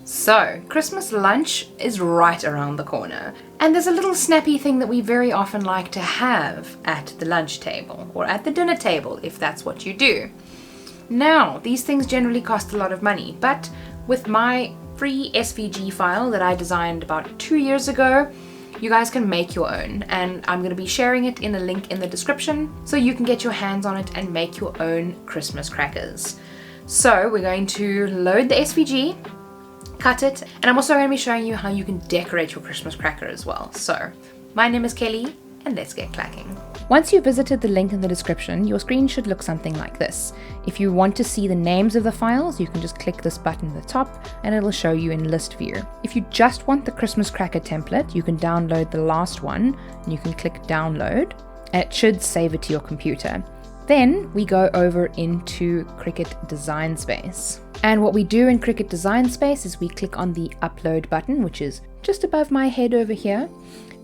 So, Christmas lunch is right around the corner, and there's a little snappy thing that we very often like to have at the lunch table, or at the dinner table if that's what you do. Now, these things generally cost a lot of money, but with my free SVG file that I designed about 2 years ago, you guys can make your own, and I'm going to be sharing it in a link in the description so you can get your hands on it and make your own Christmas crackers. So we're going to load the SVG, cut it, and I'm also going to be showing you how you can decorate your Christmas cracker as well. So my name is Kelly, and let's get clacking. Once you've visited the link in the description, your screen should look something like this. If you want to see the names of the files, you can just click this button at the top and it'll show you in list view. If you just want the Christmas cracker template, you can download the last one and you can click download and it should save it to your computer. Then we go over into Cricut Design Space. And what we do in Cricut Design Space is we click on the upload button, which is just above my head over here,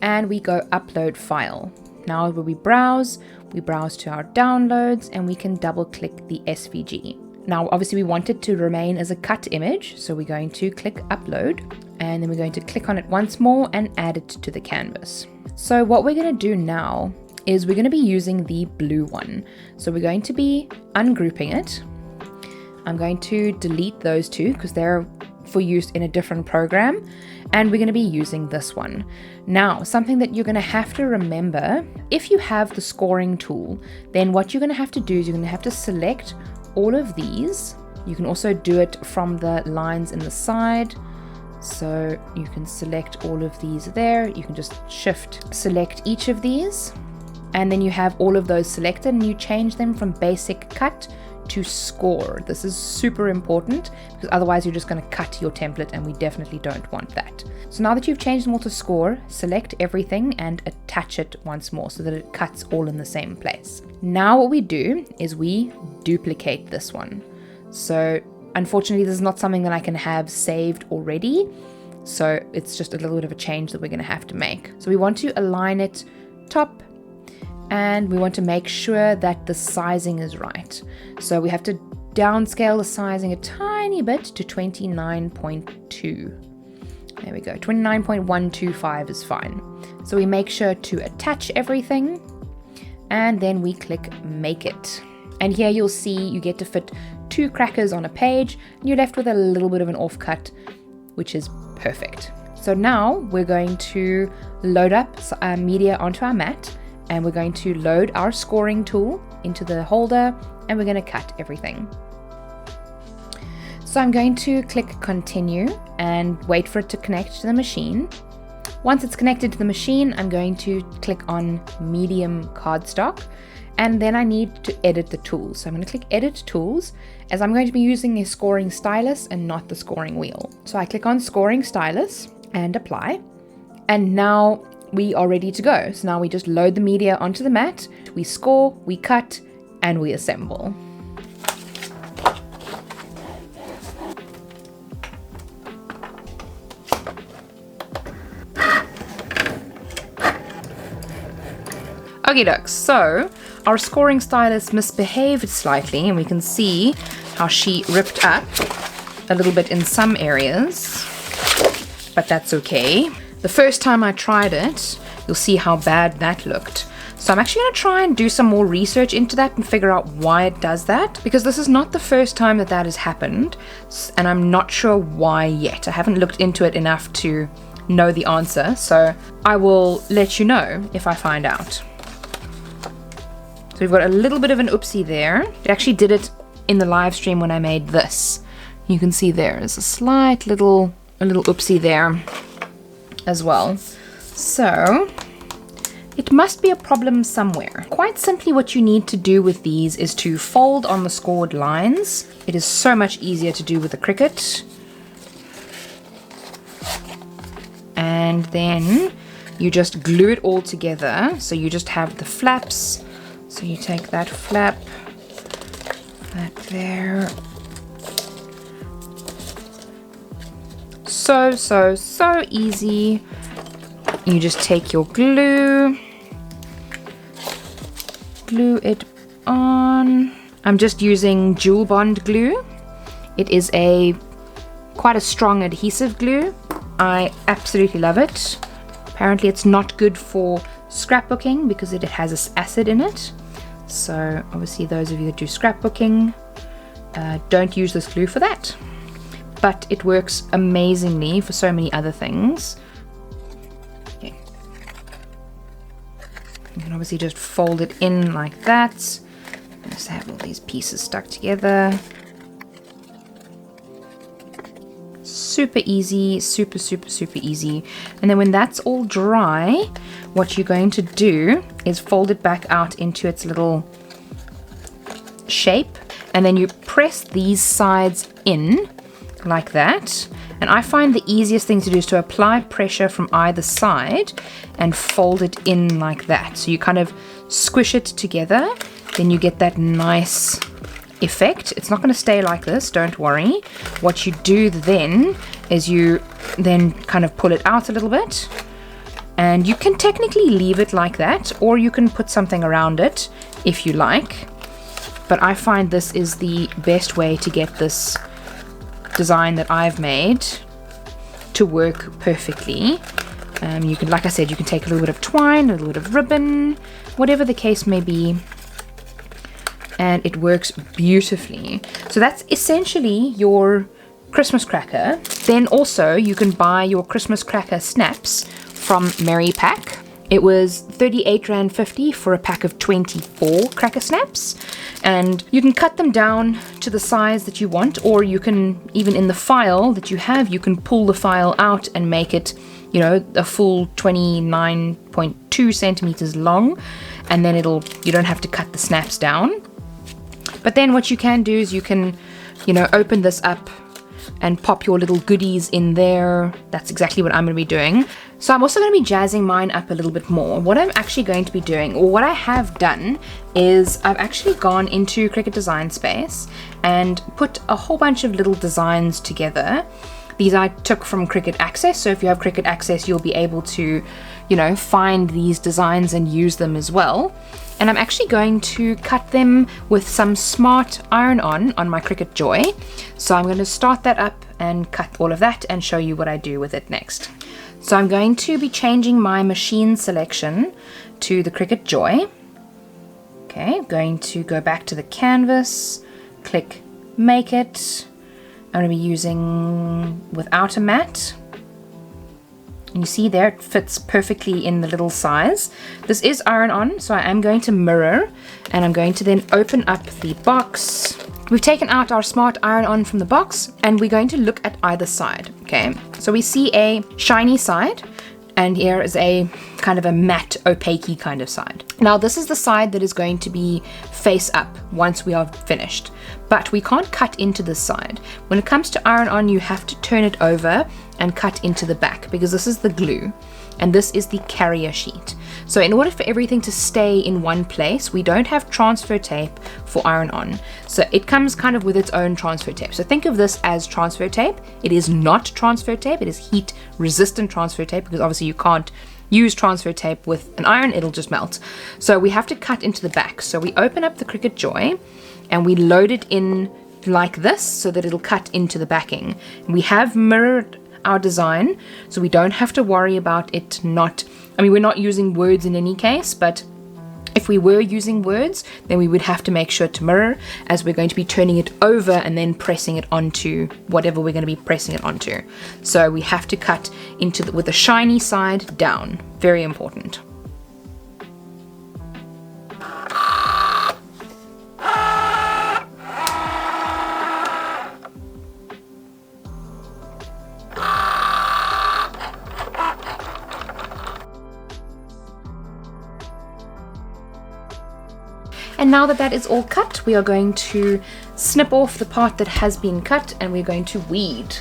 and we go upload file. Now when we browse to our downloads and we can double click the SVG. Now obviously we want it to remain as a cut image, so we're going to click upload and then we're going to click on it once more and add it to the canvas. So what we're going to do now is we're going to be using the blue one. So we're going to be ungrouping it. I'm going to delete those two because they're for use in a different program, and we're going to be using this one. Now, something that you're going to have to remember, if you have the scoring tool, then what you're going to have to do is you're going to have to select all of these. You can also do it from the lines in the side. So you can select all of these there. You can just shift select each of these, and then you have all of those selected and you change them from basic cut to score. This is super important because otherwise you're just going to cut your template and we definitely don't want that. So now that you've changed them all to score, select everything and attach it once more so that it cuts all in the same place. Now what we do is we duplicate this one. So unfortunately this is not something that I can have saved already, so it's just a little bit of a change that we're going to have to make. So we want to align it top, and we want to make sure that the sizing is right. So we have to downscale the sizing a tiny bit to 29.2. There we go, 29.125 is fine. So we make sure to attach everything and then we click make it. And here you'll see you get to fit 2 crackers on a page and you're left with a little bit of an offcut, which is perfect. So now we're going to load up media onto our mat, and we're going to load our scoring tool into the holder and we're going to cut everything. So I'm going to click continue and wait for it to connect to the machine. Once it's connected to the machine, I'm going to click on medium cardstock, and then I need to edit the tools. So I'm going to click edit tools, as I'm going to be using a scoring stylus and not the scoring wheel. So I click on scoring stylus and apply, and now we are ready to go. So now we just load the media onto the mat, we score, we cut, and we assemble. Okie doke, so our scoring stylus misbehaved slightly and we can see how she ripped up a little bit in some areas, but that's okay. The first time I tried it, you'll see how bad that looked. So I'm actually going to try and do some more research into that and figure out why it does that, because this is not the first time that that has happened, and I'm not sure why yet. I haven't looked into it enough to know the answer, so I will let you know if I find out. So we've got a little bit of an oopsie there. It actually did it in the live stream when I made this. You can see there's a slight little oopsie there as well. So it must be a problem somewhere. Quite simply what you need to do with these is to fold on the scored lines. It is so much easier to do with the Cricut. And then you just glue it all together. So you just have the flaps. So you take that flap, that there. So easy. You just take your glue it on. I'm just using Jewel Bond glue. It is a quite a strong adhesive glue. I absolutely love it. Apparently it's not good for scrapbooking because it has this acid in it. So obviously those of you that do scrapbooking, don't use this glue for that. But it works amazingly for so many other things. Okay. You can obviously just fold it in like that. Just have all these pieces stuck together. Super easy, super easy. And then when that's all dry, what you're going to do is fold it back out into its little shape, and then you press these sides in like that. And I find the easiest thing to do is to apply pressure from either side and fold it in like that. So you kind of squish it together, then you get that nice effect. It's not going to stay like this, don't worry. What you do then is you then kind of pull it out a little bit, and you can technically leave it like that, or you can put something around it if you like. But I find this is the best way to get this design that I've made to work perfectly. You can, like I said, you can take a little bit of twine, a little bit of ribbon, whatever the case may be, and it works beautifully. So that's essentially your Christmas cracker. Then also you can buy your Christmas cracker snaps from Merry Pack. It was 38 Rand 50 for a pack of 24 cracker snaps, and you can cut them down to the size that you want, or you can, even in the file that you have, you can pull the file out and make it, you know, a full 29.2 centimeters long, and then you don't have to cut the snaps down. But then what you can do is you can, you know, open this up and pop your little goodies in there. That's exactly what I'm going to be doing. So I'm also going to be jazzing mine up a little bit more. What I'm actually going to be doing, or what I have done, is I've actually gone into Cricut Design Space and put a whole bunch of little designs together. These I took from Cricut Access, so if you have Cricut Access, you'll be able to, you know, find these designs and use them as well. And I'm actually going to cut them with some smart iron-on my Cricut Joy. So I'm going to start that up and cut all of that and show you what I do with it next. So I'm going to be changing my machine selection to the Cricut Joy. Okay, I'm going to go back to the canvas, click Make It. I'm going to be using without a mat. And you see there, it fits perfectly in the little size. This is iron-on, so I am going to mirror, and I'm going to then open up the box. We've taken out our smart iron-on from the box, and we're going to look at either side, okay? So we see a shiny side, and here is a kind of a matte, opaque kind of side. Now this is the side that is going to be face up once we are finished, but we can't cut into this side. When it comes to iron-on, you have to turn it over and cut into the back, because this is the glue and this is the carrier sheet. So in order for everything to stay in one place, we don't have transfer tape for iron-on. So it comes kind of with its own transfer tape. So think of this as transfer tape. It is not transfer tape, it is heat resistant transfer tape, because obviously you can't use transfer tape with an iron, it'll just melt. So we have to cut into the back. So we open up the Cricut Joy and we load it in like this so that it'll cut into the backing. And we have mirrored our design, so we don't have to worry about it not, I mean, we're not using words in any case, but if we were using words, then we would have to make sure to mirror, as we're going to be turning it over and then pressing it onto whatever we're going to be pressing it onto. So we have to cut into with the shiny side down. Very important. And now that that is all cut, we are going to snip off the part that has been cut, and we're going to weed.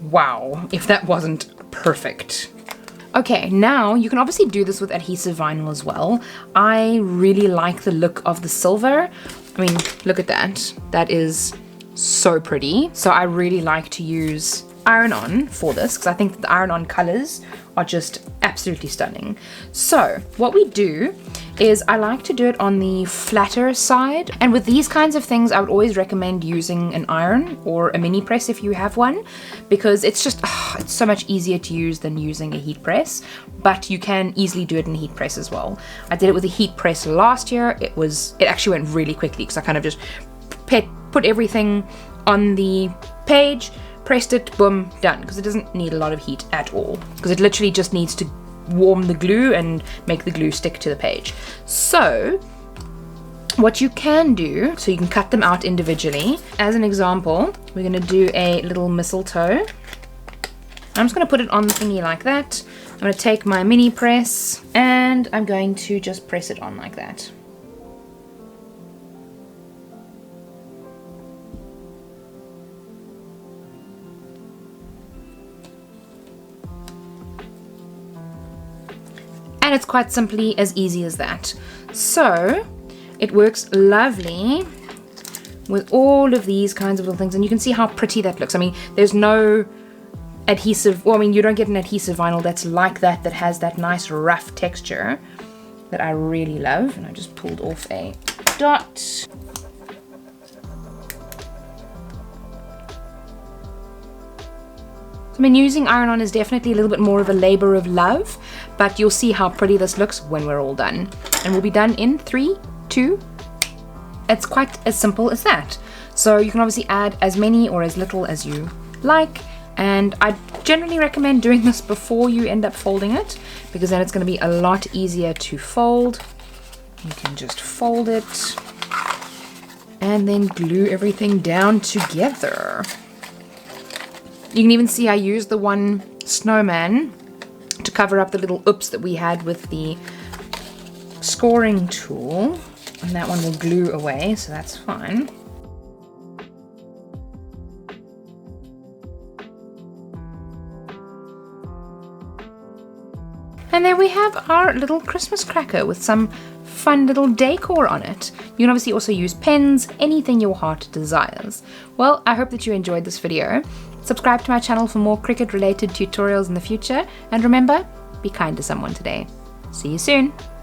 Wow, if that wasn't perfect. Okay, now you can obviously do this with adhesive vinyl as well. I really like the look of the silver. I mean, look at that. That is so pretty. So I really like to use iron-on for this because I think that the iron-on colors are just absolutely stunning. So what we do is I like to do it on the flatter side, and with these kinds of things I would always recommend using an iron or a mini press if you have one, because it's just it's so much easier to use than using a heat press, but you can easily do it in a heat press as well. I did it with a heat press last year. It actually went really quickly because I kind of just put everything on the page, pressed it, boom, done, because it doesn't need a lot of heat at all, because it literally just needs to warm the glue and make the glue stick to the page. So what you can do, so you can cut them out individually. As an example, we're going to do a little mistletoe. I'm just going to put it on the thingy like that. I'm going to take my mini press and I'm going to just press it on like that. And it's quite simply as easy as that. So it works lovely with all of these kinds of little things, and you can see how pretty that looks. I mean, there's no adhesive, well, I mean, you don't get an adhesive vinyl that's like that, that has that nice rough texture that I really love. And I just pulled off a dot. I mean, using iron-on is definitely a little bit more of a labor of love, but you'll see how pretty this looks when we're all done. And we'll be done in 3, 2. It's quite as simple as that. So you can obviously add as many or as little as you like, and I generally recommend doing this before you end up folding it, because then it's going to be a lot easier to fold. You can just fold it and then glue everything down together. You can even see I used the one snowman to cover up the little oops that we had with the scoring tool, and that one will glue away, so that's fine. And there we have our little Christmas cracker with some fun little decor on it. You can obviously also use pens, anything your heart desires. Well, I hope that you enjoyed this video. Subscribe to my channel for more Cricut related tutorials in the future, and remember, be kind to someone today. See you soon!